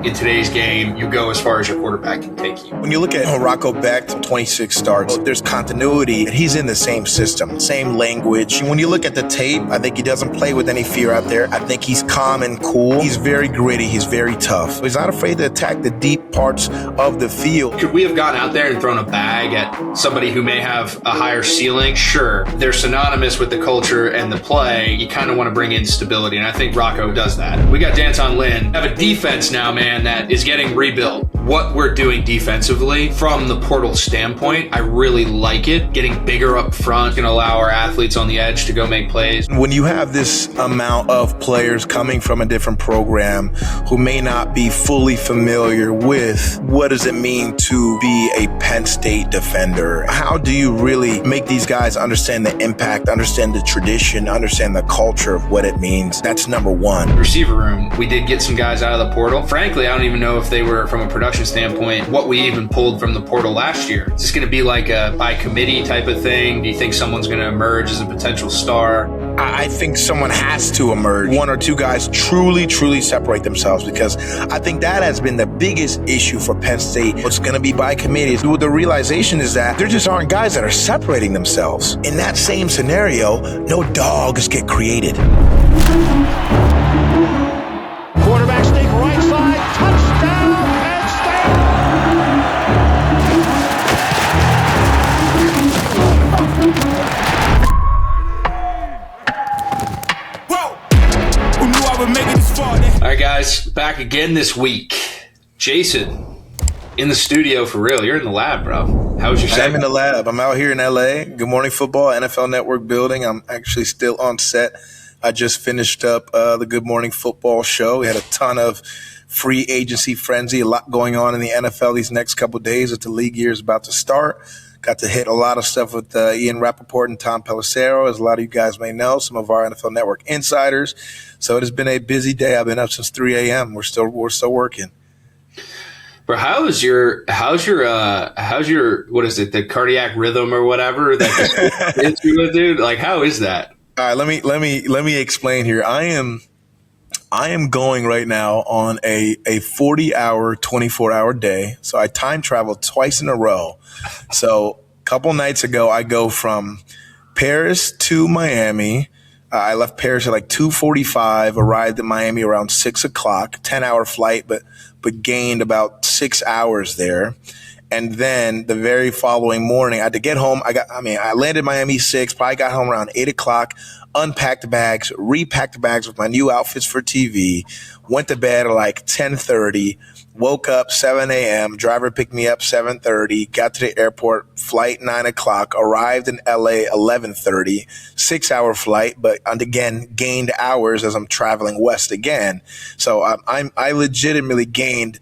in today's game, you go as far as your quarterback can take you. When you look at Rocco Becht, 26 starts, there's continuity. He's in the same system, same language. When you look at the tape, I think he doesn't play with any fear out there. I think he's calm and cool. He's very gritty. He's very tough. He's not afraid to attack the deep parts of the field. Could we have gone out there and thrown a bag at somebody who may have a higher ceiling? Sure. They're synonymous with the culture and the play. You kind of want to bring in stability, and I think Rocco does that. We got DeAnton Lynn. Have a defense now, man, that is getting rebuilt. What we're doing defensively from the portal standpoint, I really like it. Getting bigger up front can allow our athletes on the edge to go make plays. When you have this amount of players coming from a different program who may not be fully familiar with what does it mean to be a Penn State defender, how do you really make these guys understand the impact, understand the tradition, understand the culture of what it means? That's number one. Receiver room, we did get some guys out of the portal. Frankly, I don't even know if they were, from a production standpoint, what we even pulled from the portal last year. Is this going to be like a by committee type of thing? Do you think someone's going to emerge as a potential star? I think someone has to emerge. One or two guys truly separate themselves, because I think that has been the biggest issue for Penn State. What's going to be by committee. The realization is that there just aren't guys that are separating themselves. In that same scenario, no dogs get created. Quarterback sneak right side, touchdown, Penn State! Whoa! Who knew I would make it this far? All right, guys, back again this week. Jason, in the studio for real. You're in the lab, bro. How was your segment? I'm in the lab. I'm out here in LA. Good Morning Football, NFL Network building. I'm actually still on set. I just finished up the Good Morning Football show. We had a ton of free agency frenzy, a lot going on in the NFL these next couple of days as the league year is about to start. Got to hit a lot of stuff with Ian Rappaport and Tom Pelissero, as a lot of you guys may know, some of our NFL Network insiders. So it has been a busy day. I've been up since 3 a.m. We're still working. Bro, how's your what is it, the cardiac rhythm or whatever that hits you with, dude? Like, how is that? All right, let me explain here. I am going right now on a 40-hour, 24-hour day. So I time traveled twice in a row. So a couple nights ago, I go from Paris to Miami. I left Paris at like 2:45, arrived in Miami around 6 o'clock, 10-hour flight, but gained about 6 hours there. And then the very following morning, I had to get home. I landed Miami 6, probably got home around 8 o'clock, unpacked the bags, repacked the bags with my new outfits for TV, went to bed at like 10:30, woke up 7 a.m., driver picked me up 7:30, got to the airport, flight 9 o'clock, arrived in LA 11:30, 6-hour flight, but again, gained hours as I'm traveling west again. So I legitimately gained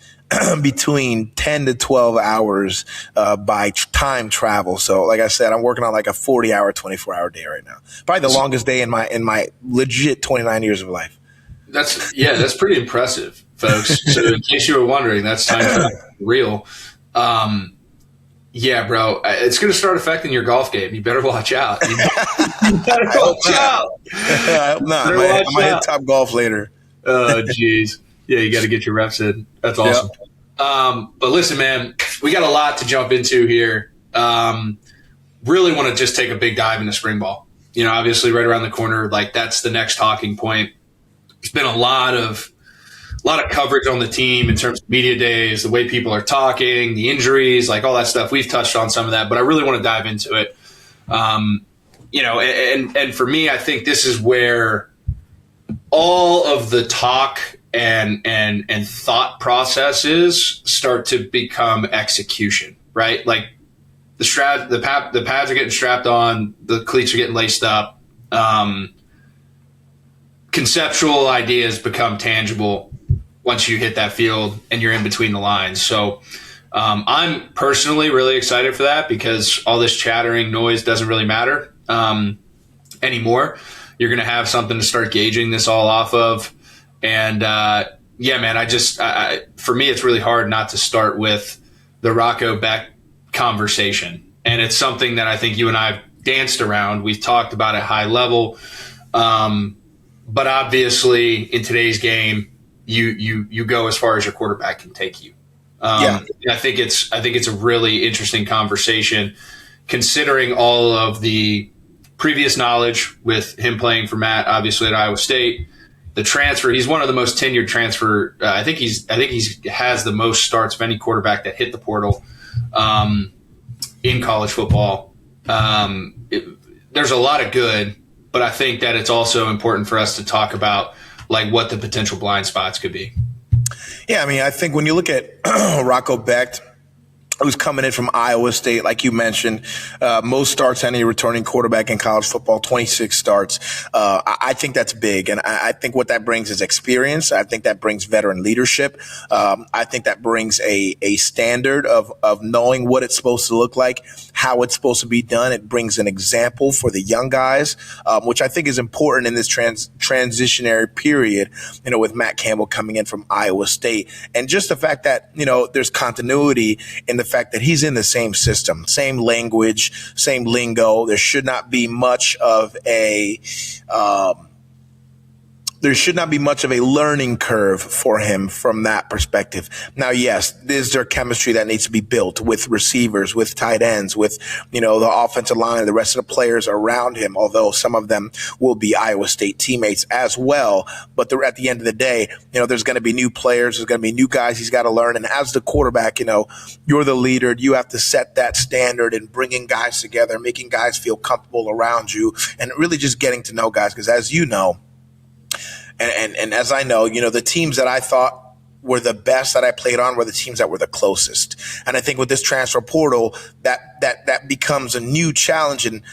between 10 to 12 hours by time travel. So like I said, I'm working on like a 40-hour, 24-hour day right now. Probably the longest day in my legit 29 years of life. That's pretty impressive, folks. So in case you were wondering, that's time travel real. Yeah, bro, it's going to start affecting your golf game. You better watch out. You better watch out. I hope not. I might hit Top Golf later. Oh, jeez. Yeah, you got to get your reps in. That's awesome. Yep. But listen, man, we got a lot to jump into here. Really want to just take a big dive into spring ball. You know, obviously right around the corner, like that's the next talking point. There's been a lot of coverage on the team in terms of media days, the way people are talking, the injuries, like all that stuff. We've touched on some of that, but I really want to dive into it. You know, and for me, I think this is where all of the talk and thought processes start to become execution, right? Like the pads are getting strapped on, the cleats are getting laced up. Conceptual ideas become tangible once you hit that field and you're in between the lines. So I'm personally really excited for that because all this chattering noise doesn't really matter anymore. You're going to have something to start gauging this all off of. And yeah, man, for me, it's really hard not to start with the Rocco Becht conversation. And it's something that I think you and I have danced around. We've talked about at high level. But obviously in today's game, you go as far as your quarterback can take you. And I think it's a really interesting conversation, considering all of the previous knowledge with him playing for Matt, obviously at Iowa State. The transfer, he's one of the most tenured transfer. I think he has the most starts of any quarterback that hit the portal in college football. There's a lot of good, but I think that it's also important for us to talk about like what the potential blind spots could be. Yeah, I mean, I think when you look at Rocco Becht, who's coming in from Iowa State, like you mentioned, most starts any returning quarterback in college football, 26 starts. I think that's big. And I think what that brings is experience. I think that brings veteran leadership. I think that brings a standard of knowing what it's supposed to look like, how it's supposed to be done. It brings an example for the young guys, which I think is important in this transitionary period, with Matt Campbell coming in from Iowa State. And just the fact that, there's continuity in the fact that he's in the same system, same language, same lingo. There should not be much of a learning curve for him from that perspective. Now, yes, is there chemistry that needs to be built with receivers, with tight ends, with, the offensive line and the rest of the players around him, although some of them will be Iowa State teammates as well. But at the end of the day, there's going to be new players. There's going to be new guys he's got to learn. And as the quarterback, you're the leader. You have to set that standard and bringing guys together, making guys feel comfortable around you, and really just getting to know guys. Because as you know, and as I know, the teams that I thought were the best that I played on were the teams that were the closest. And I think with this transfer portal, that becomes a new challenge. And,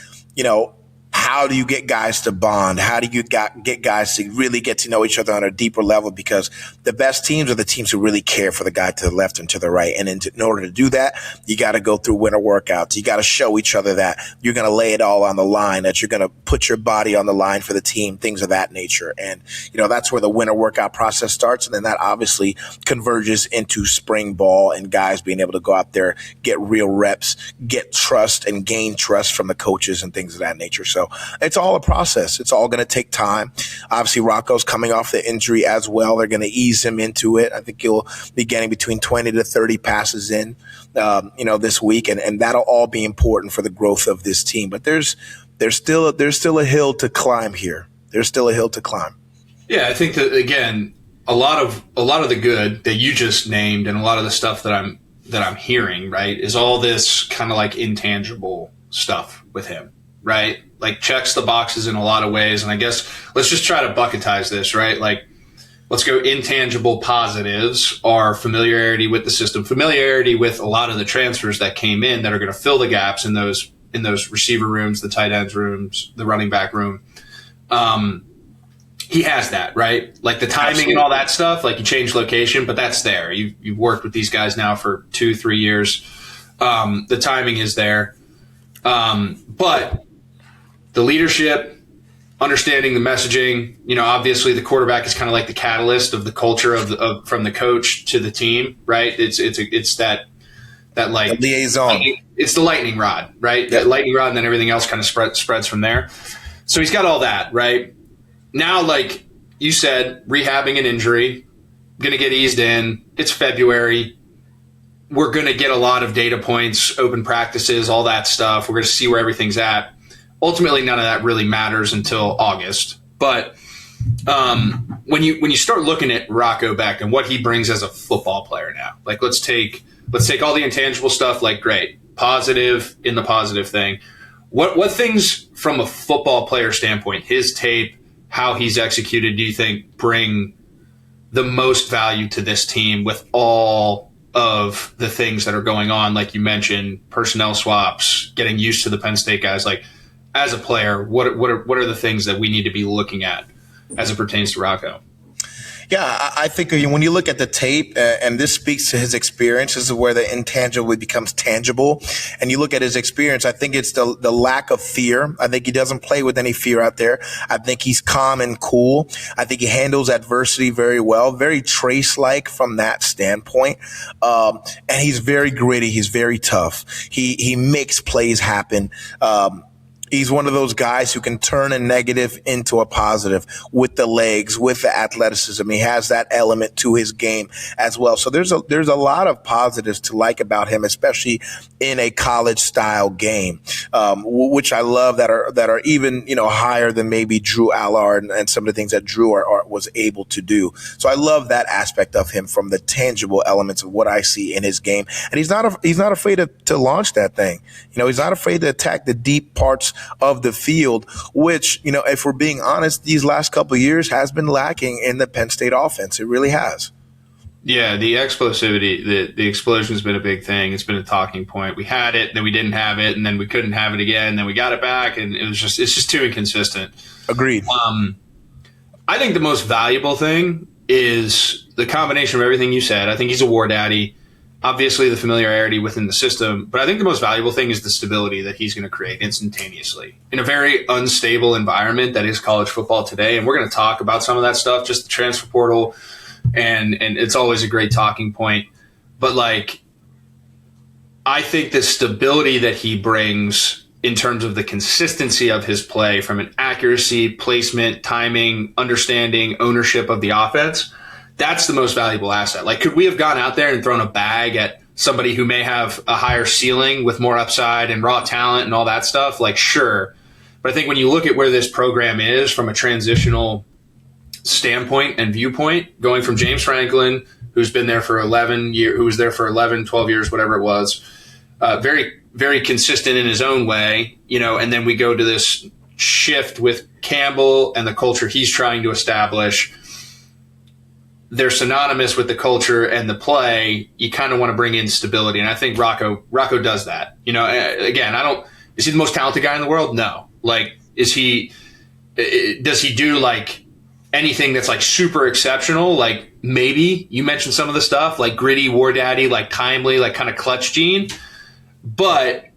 how do you get guys to bond? How do you get guys to really get to know each other on a deeper level? Because the best teams are the teams who really care for the guy to the left and to the right. And in order to do that, you got to go through winter workouts. You got to show each other that you're going to lay it all on the line, that you're going to put your body on the line for the team, things of that nature. And, that's where the winter workout process starts. And then that obviously converges into spring ball and guys being able to go out there, get real reps, get trust and gain trust from the coaches and things of that nature. So it's all a process. It's all going to take time. Obviously, Rocco's coming off the injury as well. They're going to ease him into it. I think he'll be getting between 20 to 30 passes in, this week, and that'll all be important for the growth of this team. But there's still a hill to climb here. There's still a hill to climb. Yeah, I think that again, a lot of the good that you just named, and a lot of the stuff that I'm hearing, right, is all this kind of like intangible stuff with him, right? Like checks the boxes in a lot of ways. And I guess let's just try to bucketize this, right? Like let's go intangible positives are familiarity with the system, familiarity with a lot of the transfers that came in that are going to fill the gaps in those receiver rooms, the tight ends rooms, the running back room. He has that, right? Like the timing Absolutely. And all that stuff, like you change location, but that's there. You've worked with these guys now for 2-3 years. The timing is there. But the leadership, understanding the messaging, obviously the quarterback is kind of like the catalyst of the culture from the coach to the team, right? It's that like the liaison. It's the lightning rod, right? Yep. That lightning rod, and then everything else kind of spreads from there. So he's got all that, right? Now, like you said, rehabbing an injury, going to get eased in. It's February. We're going to get a lot of data points, open practices, all that stuff. We're going to see where everything's at. Ultimately, none of that really matters until August. But when you start looking at Rocco Becht and what he brings as a football player now, like let's take all the intangible stuff, like great, positive in the positive thing. What things from a football player standpoint, his tape, how he's executed, do you think bring the most value to this team with all of the things that are going on? Like you mentioned, personnel swaps, getting used to the Penn State guys. Like as a player, what are the things that we need to be looking at as it pertains to Rocco? Yeah, I think when you look at the tape, and this speaks to his experience, this is where the intangible becomes tangible. And you look at his experience, I think it's the lack of fear. I think he doesn't play with any fear out there. I think he's calm and cool. I think he handles adversity very well, very Trace-like from that standpoint. And he's very gritty. He's very tough. He makes plays happen. He's one of those guys who can turn a negative into a positive with the legs, with the athleticism. He has that element to his game as well. So there's a lot of positives to like about him, especially in a college style game, which I love that are even, higher than maybe Drew Allard and some of the things that Drew was able to do. So I love that aspect of him from the tangible elements of what I see in his game. And he's not afraid to launch that thing. He's not afraid to attack the deep parts of the field, which, if we're being honest, these last couple of years has been lacking in the Penn State offense. It really has. Yeah, the explosivity, the explosion has been a big thing. It's been a talking point. We had it, then we didn't have it, and then we couldn't have it again, then we got it back, and it's just too inconsistent. Agreed. I think the most valuable thing is the combination of everything you said. I think he's a war daddy. Obviously, the familiarity within the system. But I think the most valuable thing is the stability that he's going to create instantaneously in a very unstable environment that is college football today. And we're going to talk about some of that stuff, just the transfer portal. And it's always a great talking point. But, I think the stability that he brings in terms of the consistency of his play from an accuracy, placement, timing, understanding, ownership of the offense, that's the most valuable asset. Could we have gone out there and thrown a bag at somebody who may have a higher ceiling with more upside and raw talent and all that stuff? Sure. But I think when you look at where this program is from a transitional standpoint and viewpoint, going from James Franklin, who's been there for 11 years, who was there for 11, 12 years, whatever it was, very, very consistent in his own way, and then we go to this shift with Campbell and the culture he's trying to establish. They're synonymous with the culture and the play. You kind of want to bring in stability. And I think Rocco does that. Again, is he the most talented guy in the world? No. Does he do anything that's super exceptional? Maybe you mentioned some of the stuff gritty, war daddy, timely, kind of clutch gene. But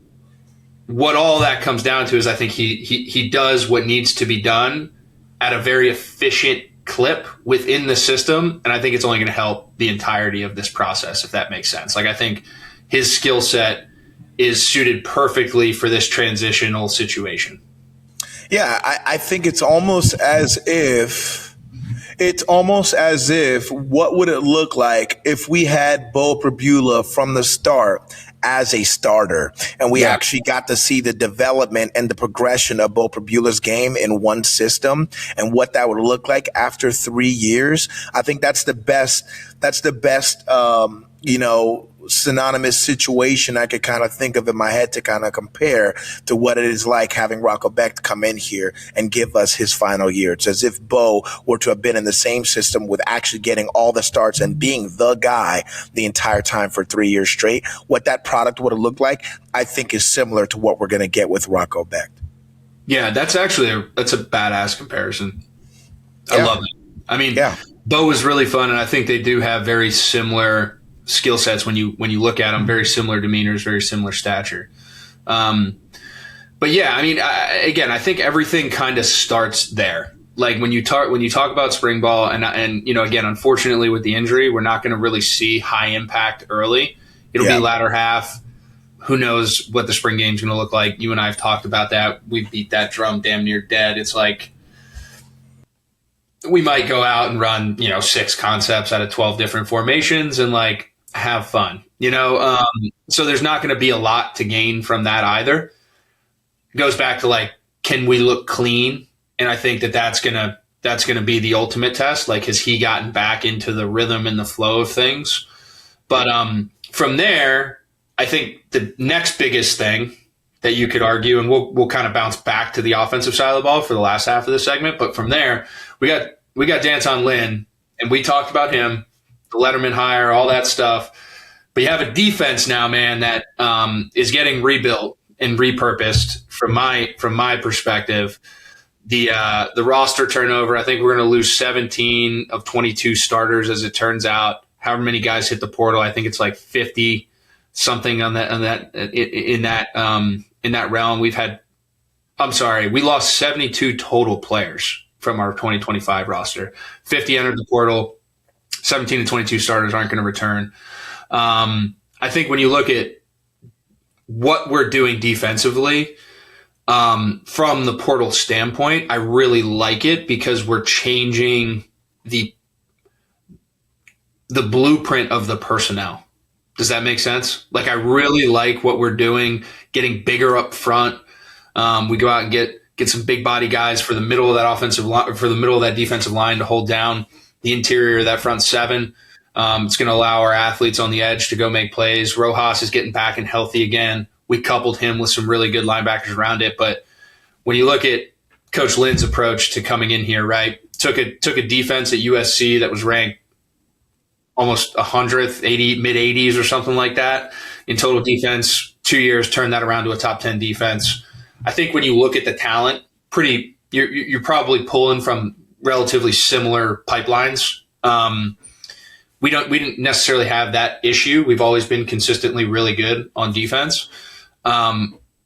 what all that comes down to is I think he does what needs to be done at a very efficient clip within the system, and I think it's only going to help the entirety of this process, if that makes sense. I think his skill set is suited perfectly for this transitional situation. Yeah, I think it's almost as if what would it look like if we had Bo Pribula from the start as a starter, and we actually got to see the development and the progression of Bo Pribula's game in one system and what that would look like after 3 years. I think that's the best, synonymous situation I could kind of think of in my head to kind of compare to what it is like having Rocco Becht come in here and give us his final year. It's as if Bo were to have been in the same system with actually getting all the starts and being the guy the entire time for 3 years straight. What that product would have looked like, I think, is similar to what we're going to get with Rocco Becht. Yeah, that's a badass comparison. I love it. Bo was really fun, and I think they do have very similar skill sets when you look at them, very similar demeanors, very similar stature. But yeah, I think everything kind of starts there. When you talk about spring ball, and again, unfortunately with the injury, we're not going to really see high impact early. It'll be latter half. Who knows what the spring game's going to look like? You and I have talked about that. We beat that drum damn near dead. It's we might go out and run, 6 concepts out of 12 different formations and have fun, so there's not going to be a lot to gain from that either. It goes back to can we look clean? And I think that's going to be the ultimate test. Has he gotten back into the rhythm and the flow of things? But from there, I think the next biggest thing that you could argue, and we'll kind of bounce back to the offensive side of the ball for the last half of the segment. But from there, we got DeAnton Lynn, and we talked about him, the Letterman hire, all that stuff. But you have a defense now, man, that is getting rebuilt and repurposed from my perspective. The roster turnover, I think we're going to lose 17 of 22 starters as it turns out. However many guys hit the portal, I think it's 50 something in that realm. We lost 72 total players from our 2025 roster. 50 entered the portal. 17 to 22 starters aren't going to return. I think when you look at what we're doing defensively, From the portal standpoint, I really like it because we're changing the blueprint of the personnel. Does that make sense? Like, I really like what we're doing, getting bigger up front. We go out and get some big body guys for the middle of that offensive line, for the middle of that defensive line to hold down the interior of that front seven. It's going to allow our athletes on the edge to go make plays. Rojas is getting back and healthy again. We coupled him with some really good linebackers around it. But when you look at Coach Lynn's approach to coming in here, right, took a defense at USC that was ranked almost 100th, mid-80s or something like that in total defense. 2 years, turned that around to a top 10 defense. I think when you look at the talent, you're probably pulling from relatively similar pipelines. We didn't necessarily have that issue. We've always been consistently really good on defense.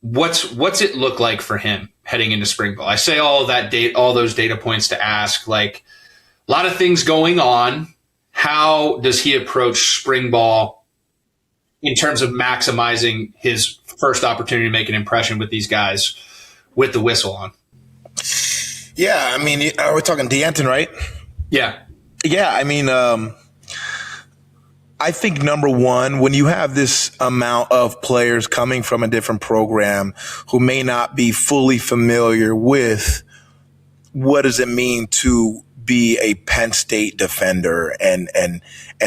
What's it look like for him heading into spring ball? I say all those data points to ask, like, a lot of things going on. How does he approach spring ball in terms of maximizing his first opportunity to make an impression with these guys with the whistle on? Yeah, I mean, we're talking DeAnton, right? Yeah. Yeah, I mean, I think number one, when you have this amount of players coming from a different program who may not be fully familiar with what does it mean to be a Penn State defender, and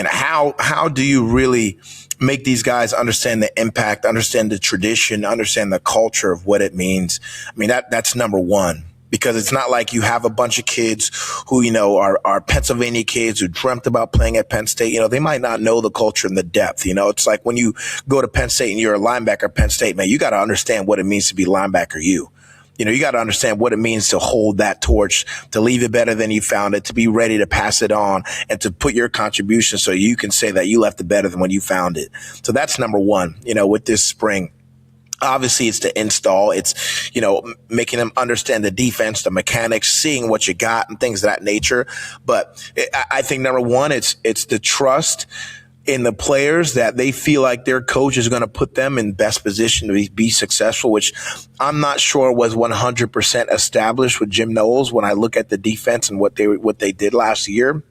how do you really make these guys understand the impact, understand the tradition, understand the culture of what it means? I mean, that's number one. Because it's not like you have a bunch of kids who, are Pennsylvania kids who dreamt about playing at Penn State. They might not know the culture and the depth. It's like when you go to Penn State and you're a linebacker at Penn State, man, you got to understand what it means to be linebacker you. You got to understand what it means to hold that torch, to leave it better than you found it, to be ready to pass it on, and to put your contribution so you can say that you left it better than when you found it. So that's number one, with this spring. Obviously, it's the install. It's, making them understand the defense, the mechanics, seeing what you got and things of that nature. But I think number one, it's the trust in the players that they feel like their coach is going to put them in best position to be successful, which I'm not sure was 100% established with Jim Knowles when I look at the defense and what they did last year.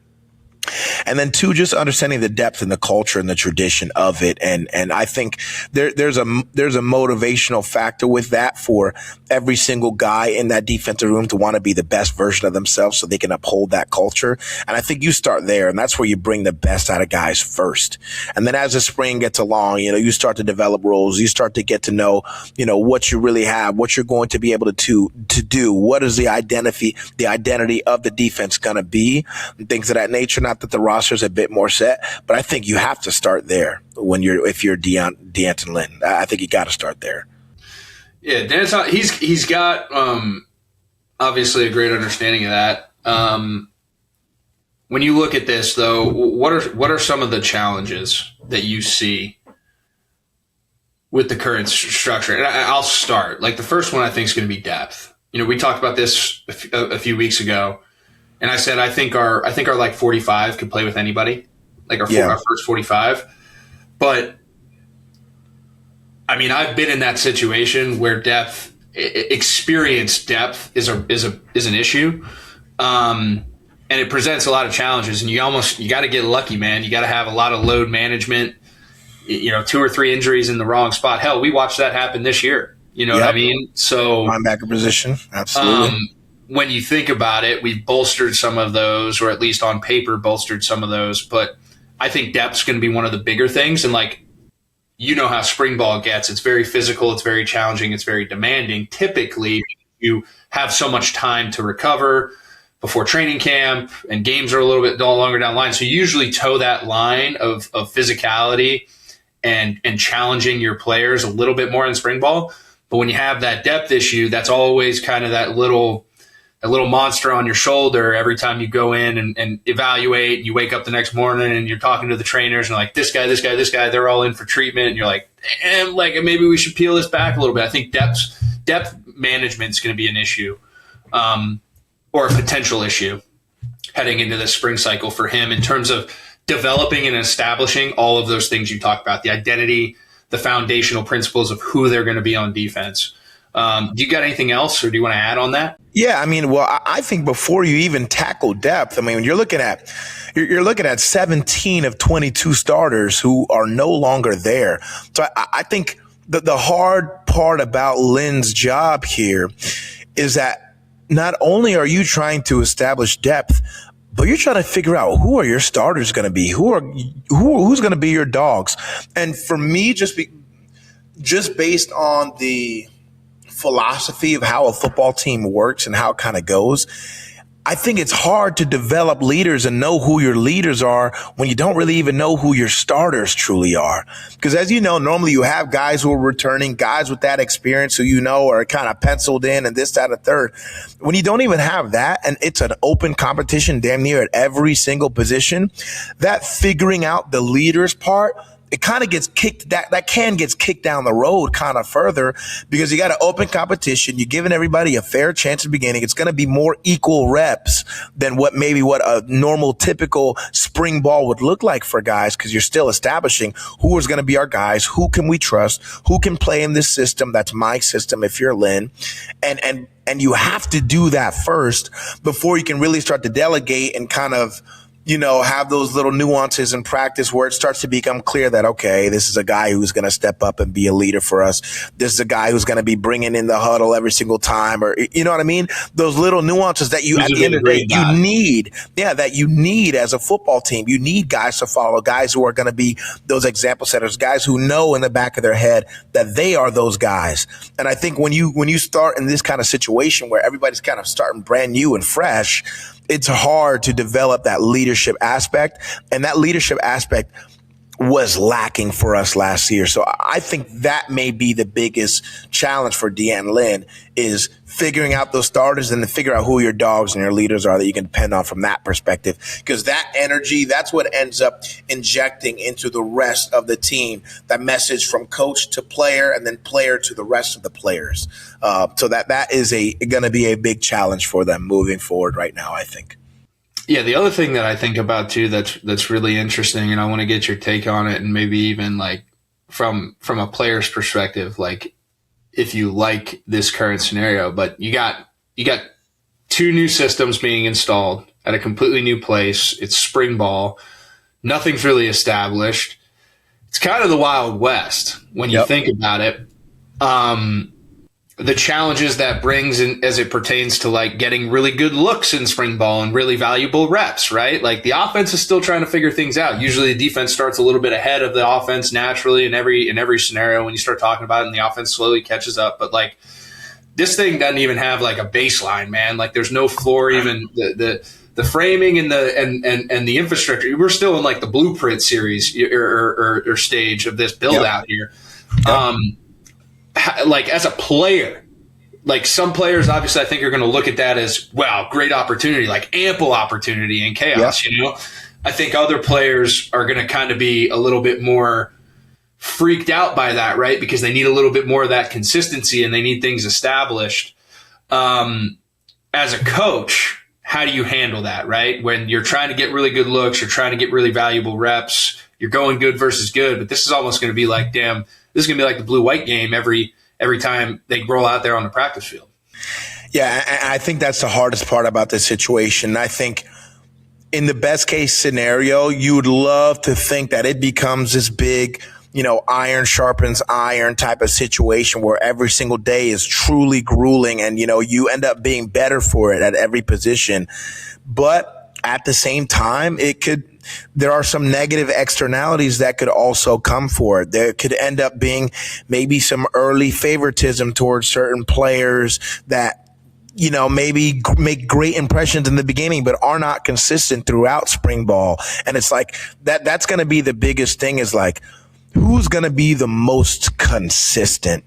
And then two, just understanding the depth and the culture and the tradition of it. And I think there's a motivational factor with that for every single guy in that defensive room to want to be the best version of themselves so they can uphold that culture. And I think you start there, and that's where you bring the best out of guys first. And then as the spring gets along, you start to develop roles. You start to get to know, what you really have, what you're going to be able to do. What is the identity of the defense going to be, and things of that nature. Not that the roster's a bit more set, but I think you have to start there if you're DeAnton Lynn. I think you got to start there. Yeah, he's got obviously a great understanding of that. When you look at this, though, what are some of the challenges that you see with the current structure? And I'll start. Like, the first one I think is going to be depth. We talked about this a few weeks ago. And I said, I think our like 45 could play with anybody, like our first 45. But I mean, I've been in that situation where experienced depth is an issue, and it presents a lot of challenges. And you got to get lucky, man. You got to have a lot of load management. 2 or 3 injuries in the wrong spot. Hell, we watched that happen this year. You know what I mean? So linebacker position, absolutely. When you think about it, we've bolstered some of those, or at least on paper bolstered some of those. But I think depth's going to be one of the bigger things. And how spring ball gets. It's very physical. It's very challenging. It's very demanding. Typically, you have so much time to recover before training camp, and games are a little bit longer down the line. So you usually toe that line of physicality and challenging your players a little bit more in spring ball. But when you have that depth issue, that's always kind of that little monster on your shoulder every time you go in and evaluate, and you wake up the next morning and you're talking to the trainers and this guy, they're all in for treatment. And you're like, damn, maybe we should peel this back a little bit. I think depth management is going to be an issue, or a potential issue heading into this spring cycle for him in terms of developing and establishing all of those things you talked about, the identity, the foundational principles of who they're going to be on defense. Do you got anything else, or do you want to add on that? Yeah, I mean, well, I think before you even tackle depth, I mean, you're looking at 17 of 22 starters who are no longer there. So I think the hard part about Lynn's job here is that not only are you trying to establish depth, but you're trying to figure out who are your starters going to be, who's going to be your dogs. And for me, just based on the philosophy of how a football team works and how it kind of goes, I think it's hard to develop leaders and know who your leaders are when you don't really even know who your starters truly are. Because as you know, normally you have guys who are returning, guys with that experience who you know are kind of penciled in and this, that, and third. When you don't even have that and it's an open competition damn near at every single position, that figuring out the leaders part, it kind of gets kicked, that can gets kicked down the road kind of further, because you got an open competition. You're giving everybody a fair chance at the beginning. It's going to be more equal reps than what a normal, typical spring ball would look like for guys, because you're still establishing who is going to be our guys, who can we trust, who can play in this system. That's my system if you're Lynn. And you have to do that first before you can really start to delegate and kind of, have those little nuances in practice where it starts to become clear that, okay, this is a guy who's going to step up and be a leader for us. This is a guy who's going to be bringing in the huddle every single time, or, you know what I mean? Those little nuances that you, at the end of the day, you need as a football team. You need guys to follow, guys who are going to be those example setters, guys who know in the back of their head that they are those guys. And I think when you start in this kind of situation where everybody's kind of starting brand new and fresh, it's hard to develop that leadership aspect. And that leadership aspect was lacking for us last year. So I think that may be the biggest challenge for DeAnton Lynn, is figuring out those starters and to figure out who your dogs and your leaders are that you can depend on from that perspective. Because that energy, that's what ends up injecting into the rest of the team, that message from coach to player and then player to the rest of the players. So that is going to be a big challenge for them moving forward right now, I think. Yeah, the other thing that I think about too that's really interesting, and I want to get your take on it, and maybe even like from a player's perspective, like if you like this current scenario, but you got two new systems being installed at a completely new place. It's spring ball. Nothing's really established. It's kind of the Wild West when you think about it. The challenges that brings in as it pertains to like getting really good looks in spring ball and really valuable reps, right? Like the offense is still trying to figure things out. Usually the defense starts a little bit ahead of the offense naturally in every scenario when you start talking about it, and the offense slowly catches up. But like this thing doesn't even have like a baseline, man. Like there's no floor, even the framing and the infrastructure. We're still in like the blueprint series or stage of this build out here. Like as a player, like some players obviously I think are going to look at that as, wow, great opportunity, like ample opportunity in chaos. I think other players are going to kind of be a little bit more freaked out by that, right? Because they need a little bit more of that consistency and they need things established. As a coach, how do you handle that, right? When you're trying to get really good looks, you're trying to get really valuable reps, you're going good versus good, but this is almost going to be like, damn, this is going to be like the blue-white game every time they roll out there on the practice field. Yeah, I think that's the hardest part about this situation. I think in the best case scenario, you would love to think that it becomes this big, iron sharpens iron type of situation where every single day is truly grueling and, you end up being better for it at every position. But at the same time, there are some negative externalities that could also come for it. There could end up being maybe some early favoritism towards certain players that, maybe make great impressions in the beginning, but are not consistent throughout spring ball. And it's like that's going to be the biggest thing, is like, who's going to be the most consistent?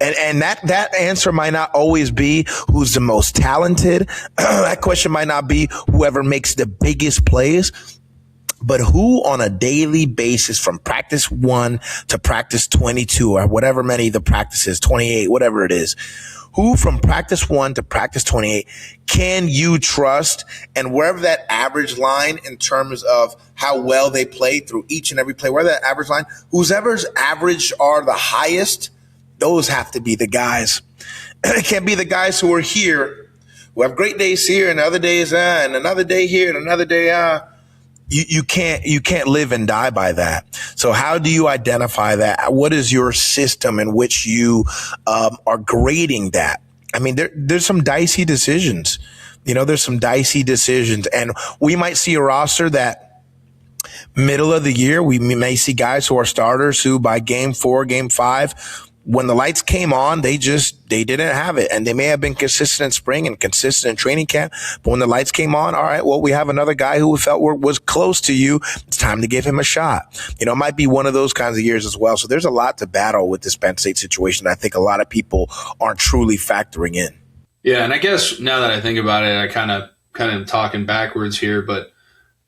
And that answer might not always be who's the most talented. That question might not be whoever makes the biggest plays. But who on a daily basis from practice 1 to practice 22 or whatever many the practices, 28, whatever it is, who from practice 1 to practice 28 can you trust? And wherever that average line in terms of how well they play through each and every play, wherever that average line, whoever's average are the highest Those have to be the guys. It can't be the guys who are here, who have great days here and other days, and another day here and another day, You can't live and die by that. So how do you identify that? What is your system in which you are grading that? I mean, there's some dicey decisions. There's some dicey decisions, and we might see a roster that middle of the year, we may see guys who are starters who by game 4, game 5, when the lights came on, they didn't have it. And they may have been consistent in spring and consistent in training camp. But when the lights came on, all right, well, we have another guy who we felt was close to you. It's time to give him a shot. It might be one of those kinds of years as well. So there's a lot to battle with this Penn State situation. I think a lot of people aren't truly factoring in. Yeah, and I guess now that I think about it, I kind of talking backwards here, but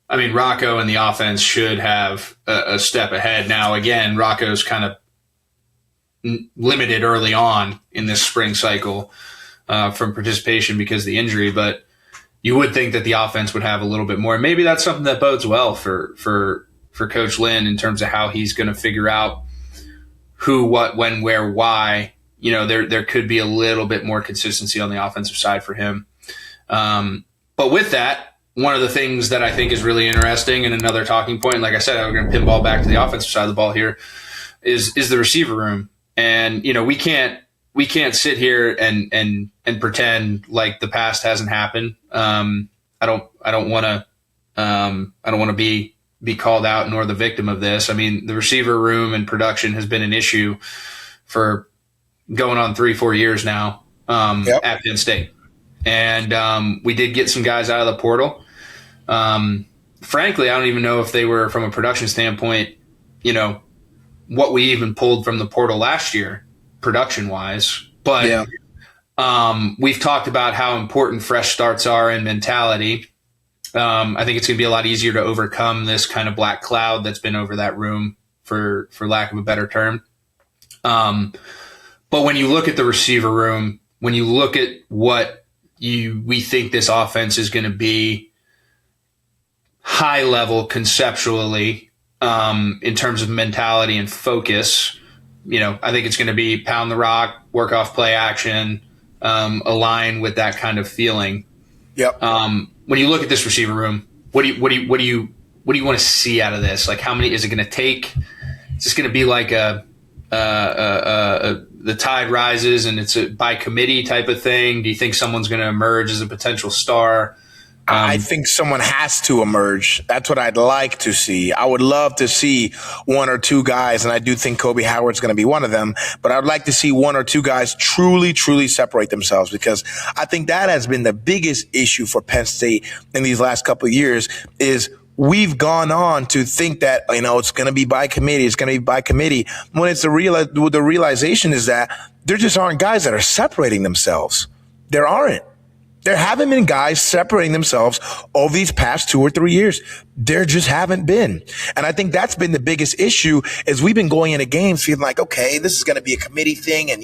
I mean, Rocco and the offense should have a step ahead. Now, again, Rocco's kind of limited early on in this spring cycle from participation because of the injury, but you would think that the offense would have a little bit more. And maybe that's something that bodes well for Coach Lynn in terms of how he's going to figure out who, what, when, where, why. There could be a little bit more consistency on the offensive side for him. But with that, one of the things that I think is really interesting and another talking point, like I said, I'm going to pinball back to the offensive side of the ball here, is the receiver room. And, we can't sit here and pretend like the past hasn't happened. I don't want to be called out nor the victim of this. I mean, the receiver room and production has been an issue for going on 3-4 years now at Penn State. And we did get some guys out of the portal. Frankly, I don't even know if they were, from a production standpoint, what we even pulled from the portal last year, production-wise. But we've talked about how important fresh starts are in mentality. I think it's going to be a lot easier to overcome this kind of black cloud that's been over that room, for lack of a better term. But when you look at the receiver room, when you look at what we think this offense is going to be high level conceptually, in terms of mentality and focus, I think it's going to be pound the rock, work off play action, align with that kind of feeling. Yep. When you look at this receiver room, what do you want to see out of this? Like, how many is it going to take? Is this going to be like the tide rises and it's a by committee type of thing? Do you think someone's going to emerge as a potential star? I think someone has to emerge. That's what I'd like to see. I would love to see one or two guys, and I do think Kobe Howard's going to be one of them, but I would like to see one or two guys truly, truly separate themselves, because I think that has been the biggest issue for Penn State in these last couple of years is we've gone on to think that, it's going to be by committee. It's going to be by committee. When it's the realization is that there just aren't guys that are separating themselves. There aren't. There haven't been guys separating themselves over these past 2 or 3 years. There just haven't been. And I think that's been the biggest issue is we've been going into games feeling like, okay, this is going to be a committee thing. And,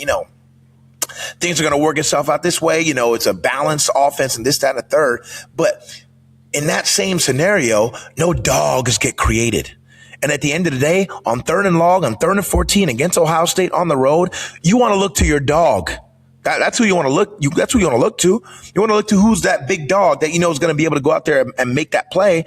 things are going to work itself out this way. It's a balanced offense and this, that, and the third. But in that same scenario, no dogs get created. And at the end of the day, on 3rd and long, on 3rd and 14 against Ohio State on the road, you want to look to your dog. That's who you want to look. That's who you want to look to. You want to look to who's that big dog that is going to be able to go out there and make that play.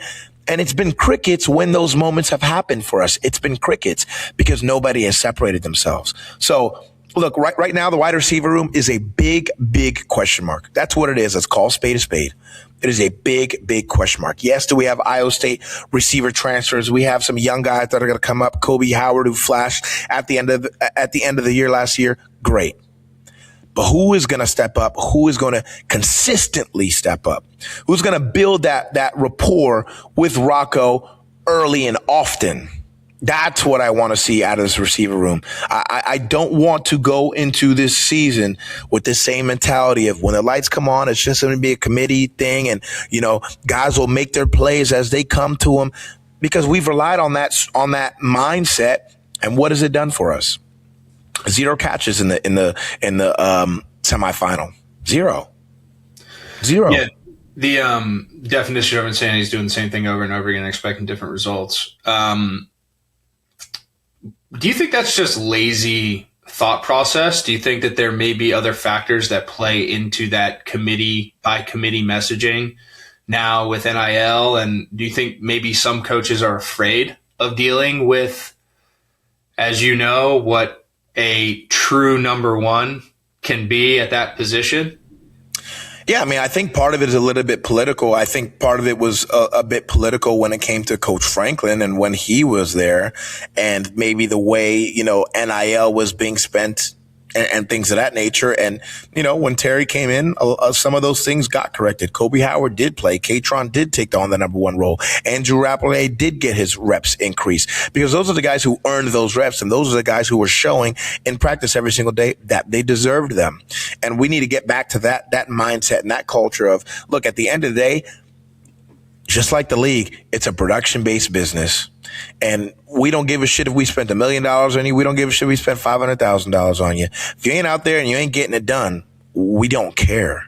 And it's been crickets when those moments have happened for us. It's been crickets because nobody has separated themselves. So look, right now the wide receiver room is a big, big question mark. That's what it is. Let's call a spade a spade. It is a big, big question mark. Yes, do we have Iowa State receiver transfers? We have some young guys that are going to come up. Kobe Howard, who flashed at the end of the year last year. Great. But who is going to step up? Who is going to consistently step up? Who's going to build that rapport with Rocco early and often? That's what I want to see out of this receiver room. I don't want to go into this season with the same mentality of when the lights come on, it's just going to be a committee thing. And, guys will make their plays as they come to them because we've relied on that mindset. And what has it done for us? 0 catches in the semifinal. Zero. Yeah. The definition of insanity is doing the same thing over and over again, expecting different results. Do you think that's just lazy thought process? Do you think that there may be other factors that play into that committee by committee messaging now with NIL? And do you think maybe some coaches are afraid of dealing with, as you know, what a true number one can be at that position? Yeah, I mean, I think part of it is a little bit political. I think part of it was a bit political when it came to Coach Franklin and when he was there, and maybe the way, NIL was being spent and things of that nature. And, when Terry came in, some of those things got corrected. Kobe Howard did play. Katron did take on the number one role. Andrew Rappelé did get his reps increased, because those are the guys who earned those reps. And those are the guys who were showing in practice every single day that they deserved them. And we need to get back to that mindset and that culture of, look, at the end of the day, just like the league, it's a production-based business. And we don't give a shit if we spent $1 million on you. We don't give a shit if we spent $500,000 on you. If you ain't out there and you ain't getting it done, we don't care.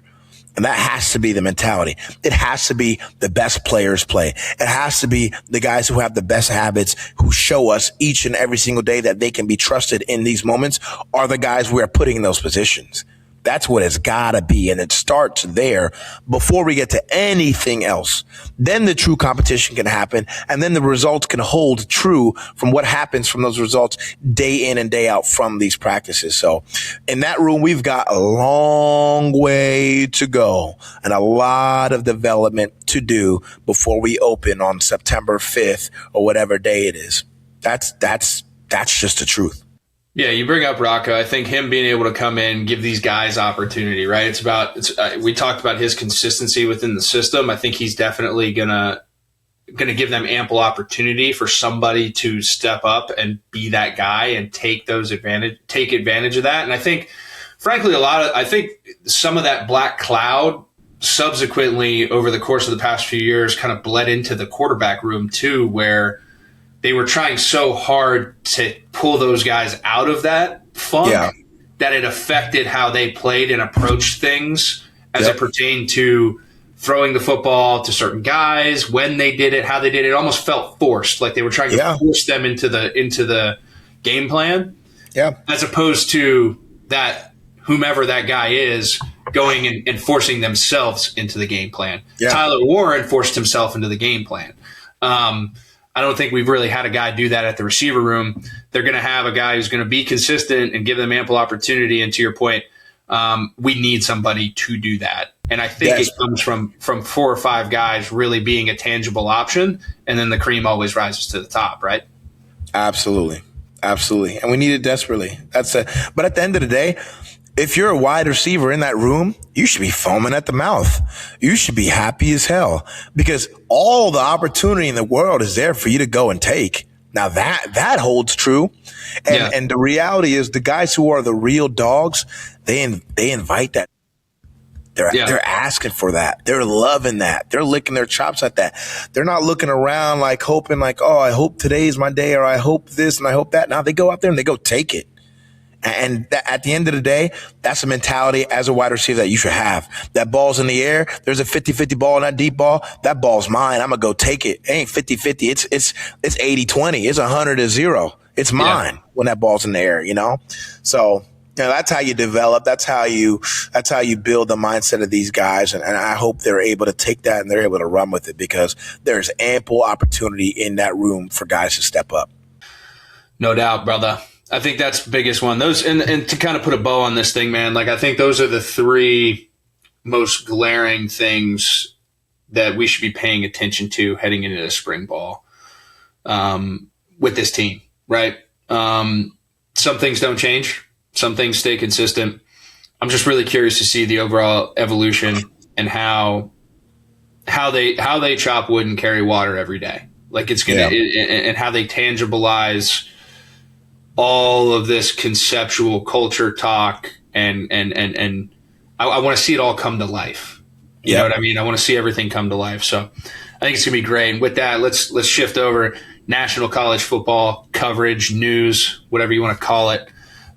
And that has to be the mentality. It has to be the best players play. It has to be the guys who have the best habits, who show us each and every single day that they can be trusted in these moments, are the guys we are putting in those positions. That's what it's got to be. And it starts there before we get to anything else. Then the true competition can happen. And then the results can hold true from what happens from those results day in and day out from these practices. So in that room, we've got a long way to go and a lot of development to do before we open on September 5th or whatever day it is. That's just the truth. Yeah, you bring up Rocco. I think him being able to come in, give these guys opportunity, right? We talked about his consistency within the system. I think he's definitely gonna give them ample opportunity for somebody to step up and be that guy and take advantage of that. And I think, frankly, I think some of that black cloud subsequently over the course of the past few years kind of bled into the quarterback room too, where they were trying so hard to pull those guys out of that funk that it affected how they played and approached things as it pertained to throwing the football to certain guys, when they did it, how they did it. It almost felt forced, like they were trying to force them into the game plan, as opposed to that whomever that guy is going and forcing themselves into the game plan. Tyler Warren forced himself into the game plan. I don't think we've really had a guy do that at the receiver room. They're going to have a guy who's going to be consistent and give them ample opportunity. And to your point, we need somebody to do that. And I think it comes from 4 or 5 guys really being a tangible option. And then the cream always rises to the top, right? Absolutely. Absolutely. And we need it desperately. That's it. But at the end of the day, if you're a wide receiver in that room, you should be foaming at the mouth. You should be happy as hell, because all the opportunity in the world is there for you to go and take. Now that holds true. And the reality is, the guys who are the real dogs, they invite that. They're asking for that. They're loving that. They're licking their chops at that. They're not looking around like hoping like, oh, I hope today's my day, or I hope this and I hope that. Now they go out there and they go take it. And at the end of the day, that's a mentality as a wide receiver that you should have. That ball's in the air. There's a 50-50 ball in that deep ball. That ball's mine. I'm going to go take it. It ain't 50-50. It's 80-20. It's 100-0. It's mine when that ball's in the air, So, that's how you develop. That's how you build the mindset of these guys. And I hope they're able to take that and they're able to run with it, because there's ample opportunity in that room for guys to step up. No doubt, brother. I think that's the biggest one. Those and to kind of put a bow on this thing, man, like I think those are the 3 most glaring things that we should be paying attention to heading into the spring ball with this team, right? Some things don't change. Some things stay consistent. I'm just really curious to see the overall evolution and how they chop wood and carry water every day. Like it's going to and how they tangibilize all of this conceptual culture talk and I want to see it all come to life. You know what I mean? I want to see everything come to life. So I think it's gonna be great. And with that, let's shift over. National college football coverage, news, whatever you want to call it.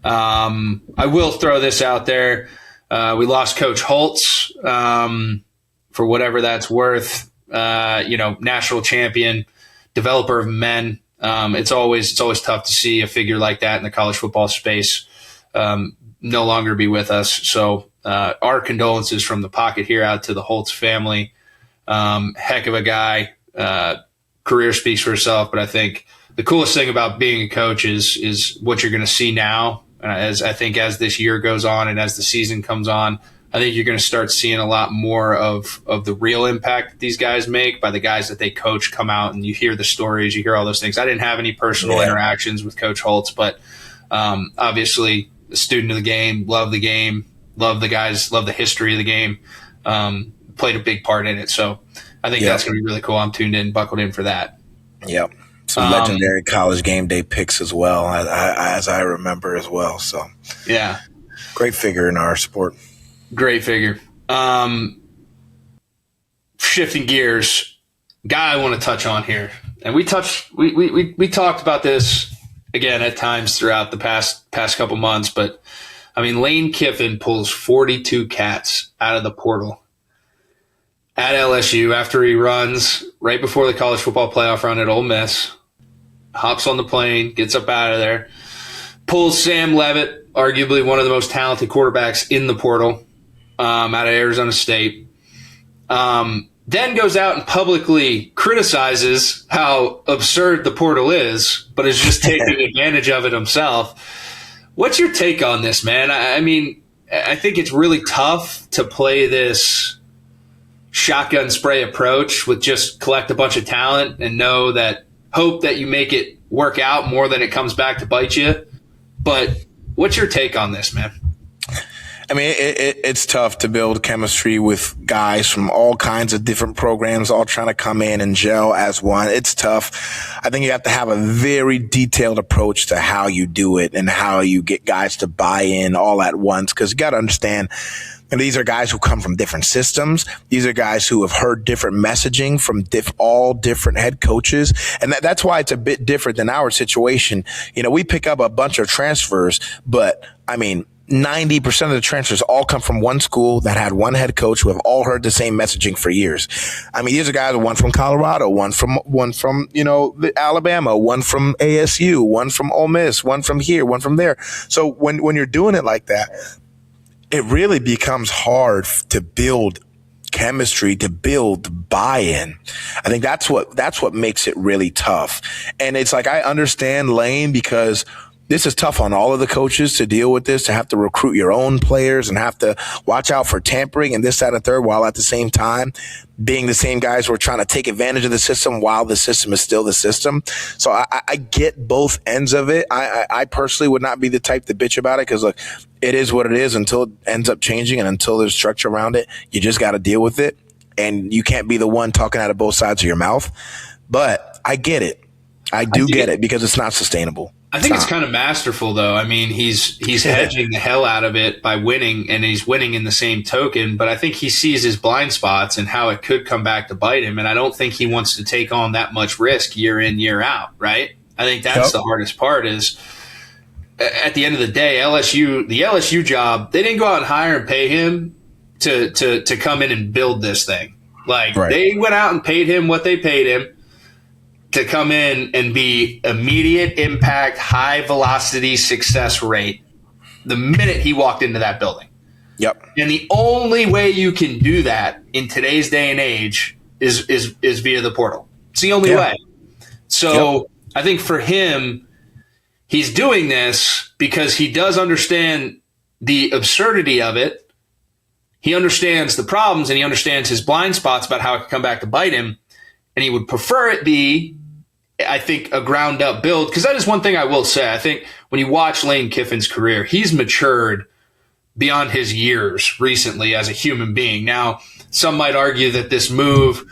I will throw this out there. We lost Coach Holtz for whatever that's worth. National champion, developer of men. It's always tough to see a figure like that in the college football space no longer be with us. So our condolences from the pocket here out to the Holtz family. Heck of a guy. Career speaks for itself, but I think the coolest thing about being a coach is what you're going to see now. As this year goes on and as the season comes on, I think you're going to start seeing a lot more of the real impact that these guys make by the guys that they coach come out, and you hear the stories, you hear all those things. I didn't have any personal interactions with Coach Holtz, but obviously a student of the game, love the guys, love the history of the game, played a big part in it. So I think that's going to be really cool. I'm tuned in, buckled in for that. Yep. Some legendary college game day picks as well, as I remember as well. So yeah, great figure in our sport. Great figure. Shifting gears, guy I want to touch on here, and we talked about this again at times throughout the past couple months, but I mean, Lane Kiffin pulls 42 cats out of the portal at LSU after he runs right before the college football playoff run at Ole Miss, hops on the plane, gets up out of there, pulls Sam Leavitt, arguably one of the most talented quarterbacks in the portal, out of Arizona State. Then goes out and publicly criticizes how absurd the portal is, but is just taking advantage of it himself. What's your take on this, man? I mean, I think it's really tough to play this shotgun spray approach with just collect a bunch of talent and hope that you make it work out more than it comes back to bite you. But what's your take on this, man? I mean, it's tough to build chemistry with guys from all kinds of different programs, all trying to come in and gel as one. It's tough. I think you have to have a very detailed approach to how you do it and how you get guys to buy in all at once. Because you got to understand, and these are guys who come from different systems. These are guys who have heard different messaging from all different head coaches. And that's why it's a bit different than our situation. You know, we pick up a bunch of transfers, but I mean, 90% of the transfers all come from one school that had one head coach who have all heard the same messaging for years. I mean, these are guys, one from Colorado, one from Alabama, one from ASU, one from Ole Miss, one from here, one from there. So when you're doing it like that, it really becomes hard to build chemistry, to build buy-in. I think that's what makes it really tough. And it's like, I understand Lane, because this is tough on all of the coaches to deal with this, to have to recruit your own players and have to watch out for tampering and this, that, and the third, while at the same time being the same guys who are trying to take advantage of the system while the system is still the system. So I get both ends of it. I personally would not be the type to bitch about it, because look, it is what it is until it ends up changing, and until there's structure around it, you just got to deal with it. And you can't be the one talking out of both sides of your mouth. But I get it. I do get it, because it's not sustainable. I think it's kind of masterful, though. I mean, he's hedging the hell out of it by winning, and he's winning in the same token. But I think he sees his blind spots and how it could come back to bite him. And I don't think he wants to take on that much risk year in, year out, right? I think that's the hardest part is, at the end of the day, the LSU job, they didn't go out and hire and pay him to come in and build this thing. Like, they went out and paid him what they paid him to come in and be immediate impact, high velocity success rate the minute he walked into that building. Yep. And the only way you can do that in today's day and age is via the portal. It's the only way. So I think for him, he's doing this because he does understand the absurdity of it. He understands the problems, and he understands his blind spots about how it can come back to bite him. And he would prefer it be, I think, a ground-up build, because that is one thing I will say. I think when you watch Lane Kiffin's career, he's matured beyond his years recently as a human being. Now, some might argue that this move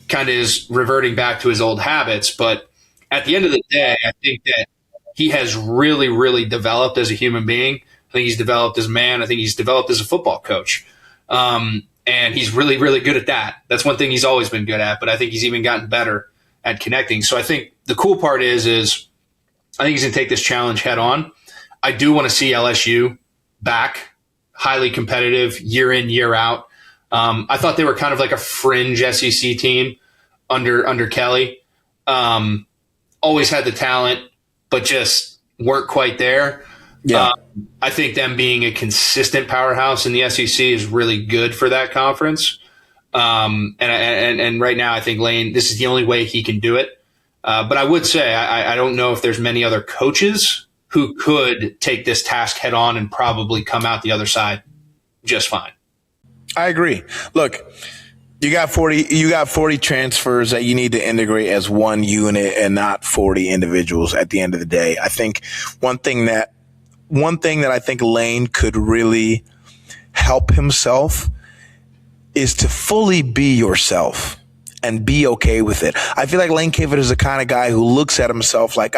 kind of is reverting back to his old habits, but at the end of the day, I think that he has really, really developed as a human being. I think he's developed as a man. I think he's developed as a football coach. And he's really, really good at that. That's one thing he's always been good at, but I think he's even gotten better at connecting. So I think the cool part is I think he's going to take this challenge head on. I do want to see LSU back, highly competitive, year in, year out. I thought they were kind of like a fringe SEC team under Kelly. Always had the talent, but just weren't quite there. Yeah. I think them being a consistent powerhouse in the SEC is really good for that conference. And right now, I think Lane, this is the only way he can do it. But I would say I don't know if there's many other coaches who could take this task head on and probably come out the other side just fine. I agree. Look, you got 40 transfers that you need to integrate as one unit and not 40 individuals at the end of the day. I think one thing that I think Lane could really help himself is to fully be yourself and be okay with it. I feel like Lane Kiffin is the kind of guy who looks at himself like,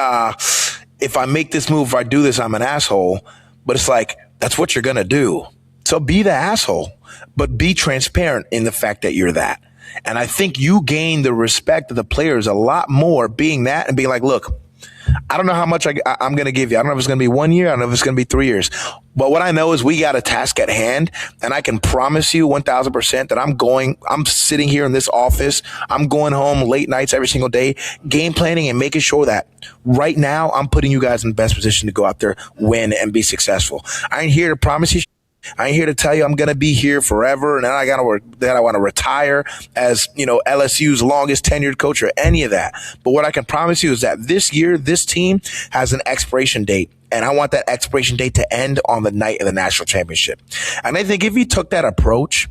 if I make this move, if I do this, I'm an asshole. But it's like, that's what you're going to do. So be the asshole, but be transparent in the fact that you're that. And I think you gain the respect of the players a lot more being that and being like, look, I don't know how much I'm going to give you. I don't know if it's going to be 1 year. I don't know if it's going to be 3 years. But what I know is we got a task at hand, and I can promise you 1,000% that I'm sitting here in this office. I'm going home late nights every single day, game planning and making sure that right now I'm putting you guys in the best position to go out there, win, and be successful. I ain't here to promise you. I ain't here to tell you I'm going to be here forever and then I want to retire as, LSU's longest tenured coach or any of that. But what I can promise you is that this year, this team has an expiration date. And I want that expiration date to end on the night of the national championship. And I think if he took that approach,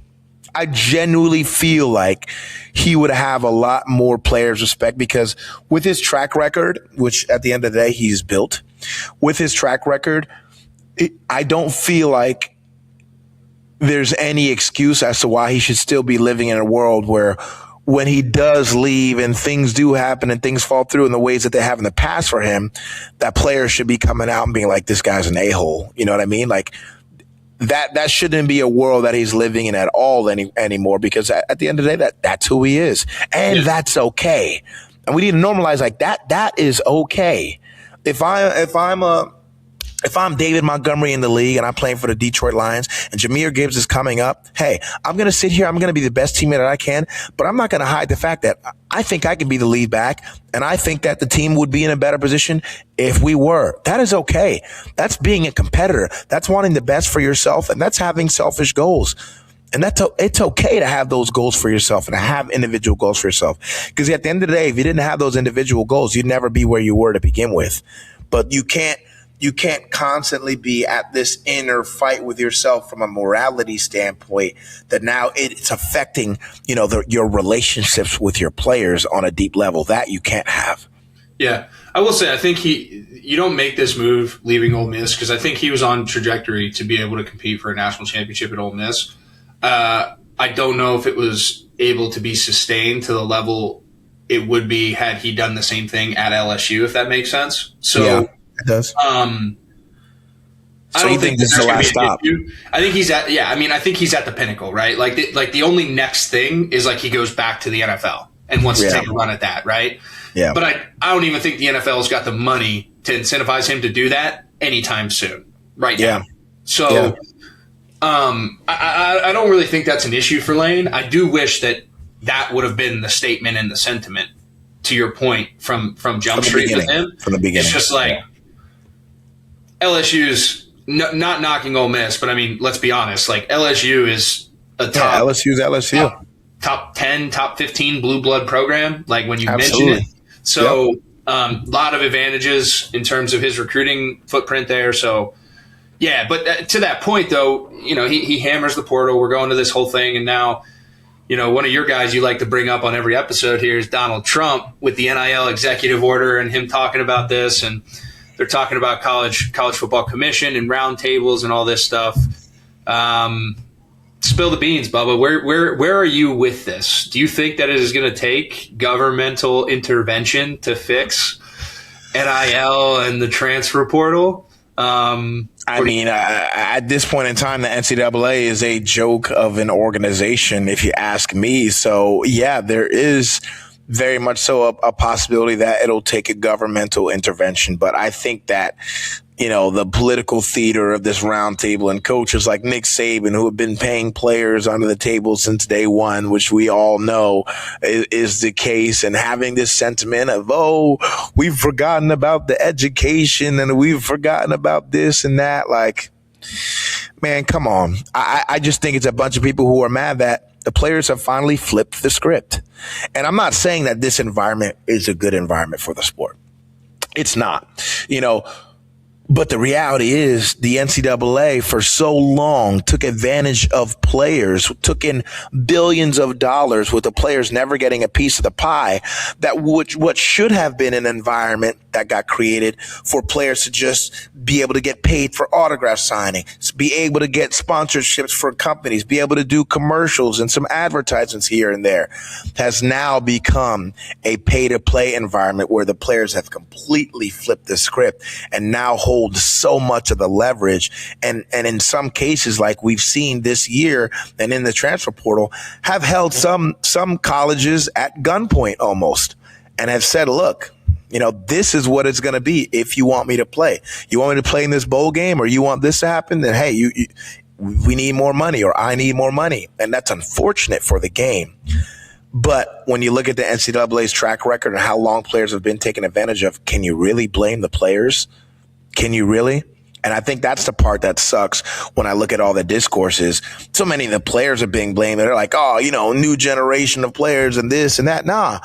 I genuinely feel like he would have a lot more players' respect because with his track record, which at the end of the day he's built, with his track record, I don't feel like there's any excuse as to why he should still be living in a world where when he does leave and things do happen and things fall through in the ways that they have in the past for him, that players should be coming out and being like, this guy's an a-hole. You know what I mean? Like that shouldn't be a world that he's living in at all anymore because at the end of the day, that's who he is. And that's okay. And we need to normalize like that. That is okay. If I'm David Montgomery in the league and I'm playing for the Detroit Lions and Jahmyr Gibbs is coming up, hey, I'm going to sit here. I'm going to be the best teammate that I can, but I'm not going to hide the fact that I think I can be the lead back and I think that the team would be in a better position if we were. That is okay. That's being a competitor. That's wanting the best for yourself and that's having selfish goals. And it's okay to have those goals for yourself and to have individual goals for yourself. Because at the end of the day, if you didn't have those individual goals, you'd never be where you were to begin with. But you can't constantly be at this inner fight with yourself from a morality standpoint that now it's affecting, your relationships with your players on a deep level. That you can't have. Yeah. I will say, I think you don't make this move leaving Ole Miss because I think he was on trajectory to be able to compete for a national championship at Ole Miss. I don't know if it was able to be sustained to the level it would be had he done the same thing at LSU, if that makes sense. So, yeah. It does. I don't think this is the last stop. I think he's at I think he's at the pinnacle, right? Like the only next thing is like he goes back to the NFL and wants to take a run at that, right? Yeah. But I don't even think the NFL's got the money to incentivize him to do that anytime soon, right now. So I don't really think that's an issue for Lane. I do wish that would have been the statement and the sentiment to your point from Jump Street with him. From the beginning. It's just like LSU's not knocking Ole Miss, but I mean, let's be honest. Like LSU is a top LSU's LSU. Top 10, top 15 blue blood program. Like when you mention it. So a lot of advantages in terms of his recruiting footprint there. So yeah, but to that point though, he hammers the portal. We're going to this whole thing, and now, one of your guys you like to bring up on every episode here is Donald Trump with the NIL executive order and him talking about this, and they're talking about college football commission and roundtables and all this stuff. Spill the beans, Bubba. Where are you with this? Do you think that it is going to take governmental intervention to fix NIL and the transfer portal? At this point in time, the NCAA is a joke of an organization, if you ask me. So, yeah, there is very much so a possibility that it'll take a governmental intervention. But I think that the political theater of this round table, and coaches like Nick Saban, who have been paying players under the table since day one, which we all know is the case, and having this sentiment of, oh, we've forgotten about the education and we've forgotten about this and that. Like, man, come on. I just think it's a bunch of people who are mad that the players have finally flipped the script. And I'm not saying that this environment is a good environment for the sport. It's not, but the reality is the NCAA for so long took advantage of players, took in billions of dollars with the players never getting a piece of the pie, that what should have been an environment that got created for players to just be able to get paid for autograph signing, be able to get sponsorships for companies, be able to do commercials and some advertisements here and there, has now become a pay-to-play environment where the players have completely flipped the script and now hold so much of the leverage, and in some cases, like we've seen this year and in the transfer portal, have held some colleges at gunpoint almost, and have said, look, this is what it's going to be if you want me to play. You want me to play in this bowl game, or you want this to happen, then hey, we need more money, or I need more money. And that's unfortunate for the game. But when you look at the NCAA's track record and how long players have been taken advantage of, can you really blame the players? Can you really? And I think that's the part that sucks when I look at all the discourses. So many of the players are being blamed. They're like, oh, new generation of players and this and that. Nah,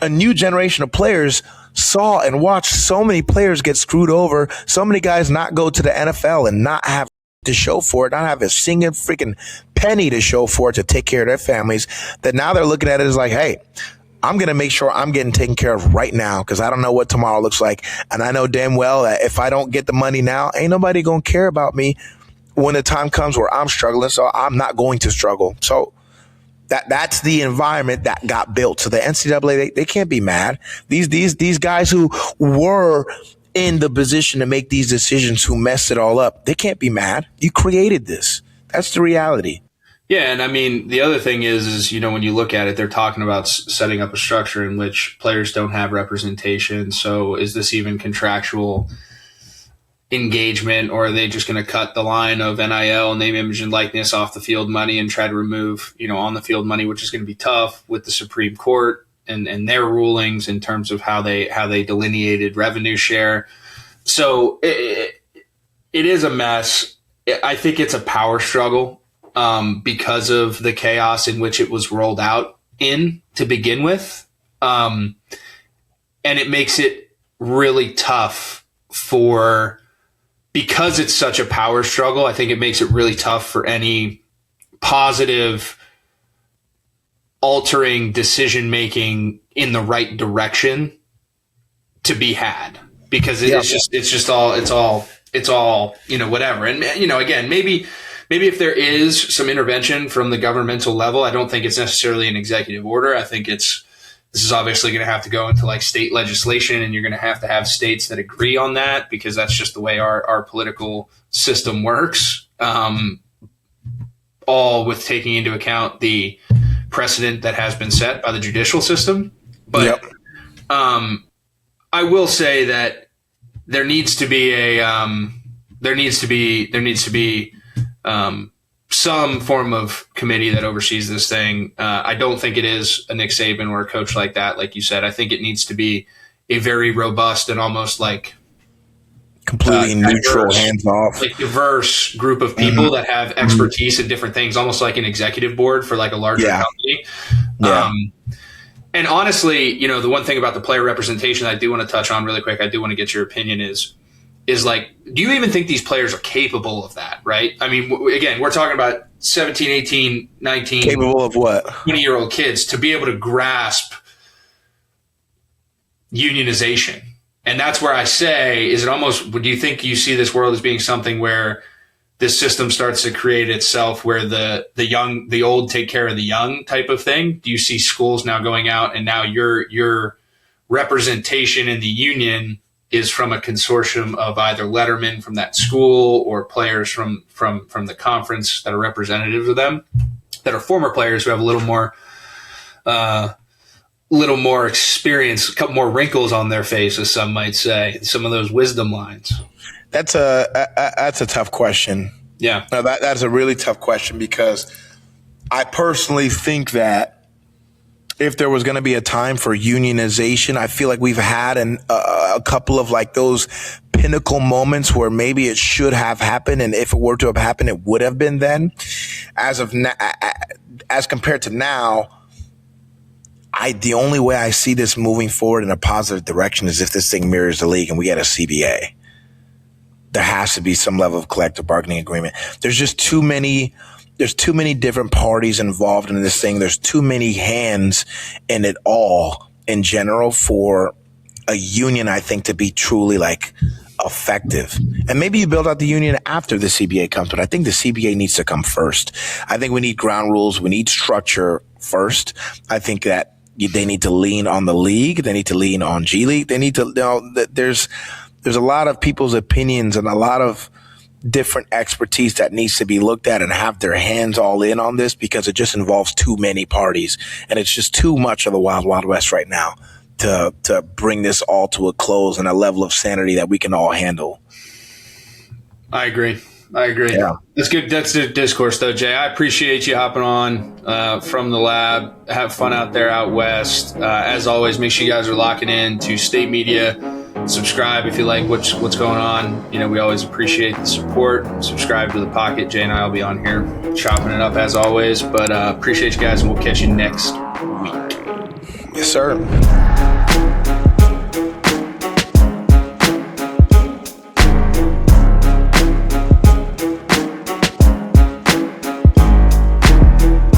a new generation of players saw and watched so many players get screwed over, so many guys not go to the NFL and not have to show for it, not have a single freaking penny to show for it to take care of their families, that now they're looking at it as like, hey, I'm going to make sure I'm getting taken care of right now, because I don't know what tomorrow looks like. And I know damn well that if I don't get the money now, ain't nobody going to care about me when the time comes where I'm struggling. So I'm not going to struggle. So that's the environment that got built. So the NCAA, they can't be mad. These guys who were in the position to make these decisions, who messed it all up, they can't be mad. You created this. That's the reality. Yeah, and I mean, the other thing is when you look at it, they're talking about setting up a structure in which players don't have representation. So is this even contractual engagement, or are they just going to cut the line of NIL, name, image, and likeness off the field money and try to remove, on the field money, which is going to be tough with the Supreme Court and their rulings in terms of how they delineated revenue share. So it is a mess. I think it's a power struggle. Because of the chaos in which it was rolled out in to begin with. And it makes it really tough because it's such a power struggle, I think it makes it really tough for any positive altering decision-making in the right direction to be had, because it's all, whatever. And, again, maybe if there is some intervention from the governmental level, I don't think it's necessarily an executive order. I think this is obviously going to have to go into like state legislation, and you're going to have states that agree on that, because that's just the way our political system works. All with taking into account the precedent that has been set by the judicial system. But I will say that there needs to be some form of committee that oversees this thing. I don't think it is a Nick Saban or a coach like that. Like you said, I think it needs to be a very robust and almost like completely neutral, hands off, like diverse group of people that have expertise in different things, almost like an executive board for like a larger company. Yeah. And honestly, the one thing about the player representation I do want to touch on really quick, I do want to get your opinion is like, do you even think these players are capable of that, right? I mean, again, we're talking about 17, 18, 19. Capable of what? 20-year-old kids to be able to grasp unionization. And that's where I say, is it almost, do you think you see this world as being something where this system starts to create itself, where the old take care of the young type of thing? Do you see schools now going out and now your representation in the union is from a consortium of either lettermen from that school or players from the conference that are representatives of them, that are former players who have a little little more experience, a couple more wrinkles on their face, as some might say, some of those wisdom lines? That's a tough question. Yeah. No, that's a really tough question, because I personally think that if there was going to be a time for unionization, I feel like we've had a couple of like those pinnacle moments where maybe it should have happened, and if it were to have happened, it would have been then. As compared to now, the only way I see this moving forward in a positive direction is if this thing mirrors the league and we get a CBA. There has to be some level of collective bargaining agreement. There's too many different parties involved in this thing. There's too many hands in it all in general for a union, I think, to be truly like effective. And maybe you build out the union after the CBA comes, but I think the CBA needs to come first. I think we need ground rules. We need structure first. I think that they need to lean on the league. They need to lean on G League. They need to, there's a lot of people's opinions and a lot of different expertise that needs to be looked at and have their hands all in on this, because it just involves too many parties, and it's just too much of the wild, wild west right now to bring this all to a close and a level of sanity that we can all handle. I agree. Yeah. That's good. That's the discourse, though, Jay. I appreciate you hopping on from the lab. Have fun out there out west. As always, make sure you guys are locking in to State Media. Subscribe if you like what's going on. We always appreciate the support. Subscribe to The Pocket. Jay and I will be on here chopping it up as always. But appreciate you guys, and we'll catch you next week. Yes, sir.